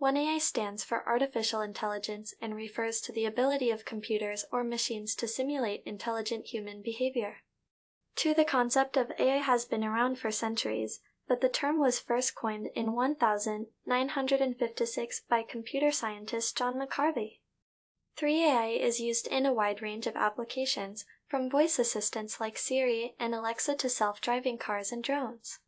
1AI stands for artificial intelligence and refers to the ability of computers or machines to simulate intelligent human behavior. 2. The concept of AI has been around for centuries, but the term was first coined in 1956 by computer scientist John McCarthy. 3. AI is used in a wide range of applications, from voice assistants like Siri and Alexa to self-driving cars and drones.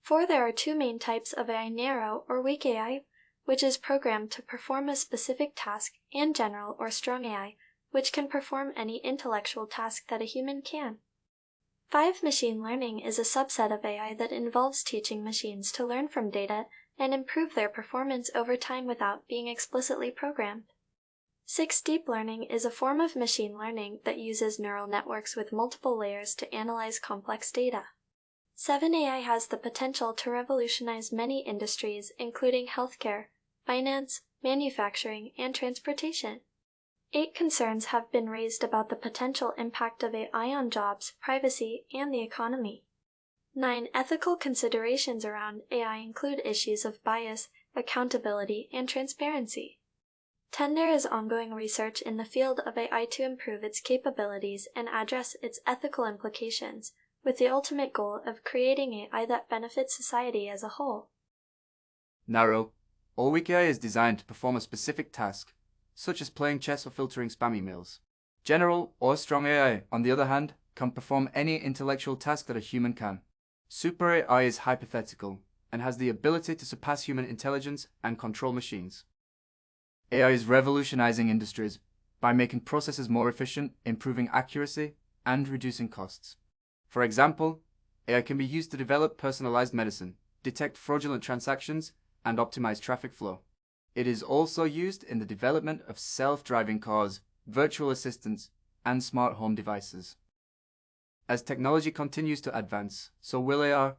4. There are two main types of AI: narrow or weak AI, which is programmed to perform a specific task, and general or strong AI, which can perform any intellectual task that a human can. 5. Machine learning is a subset of AI that involves teaching machines to learn from data and improve their performance over time without being explicitly programmed. 6. Deep learning is a form of machine learning that uses neural networks with multiple layers to analyze complex data. 7. AI has the potential to revolutionize many industries, including healthcare, finance, manufacturing, and transportation. 8. Concerns have been raised about the potential impact of AI on jobs, privacy, and the economy. 9. Ethical considerations around AI include issues of bias, accountability, and transparency. 10. There is ongoing research in the field of AI to improve its capabilities and address its ethical implications, with the ultimate goal of creating AI that benefits society as a whole. Narrow or weak AI is designed to perform a specific task, such as playing chess or filtering spam emails. General or strong AI, on the other hand, can perform any intellectual task that a human can. Super AI is hypothetical and has the ability to surpass human intelligence and control machines. AI is revolutionizing industries by making processes more efficient, improving accuracy, and reducing costs. For example, AI can be used to develop personalized medicine, detect fraudulent transactions, and optimize traffic flow. It is also used in the development of self-driving cars, virtual assistants, and smart home devices. As technology continues to advance, so will AI.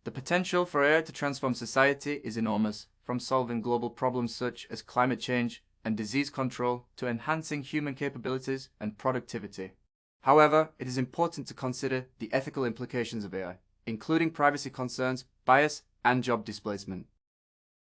The potential for AI to transform society is enormous, from solving global problems such as climate change and disease control to enhancing human capabilities and productivity. However, it is important to consider the ethical implications of AI, including privacy concerns, bias, and job displacement.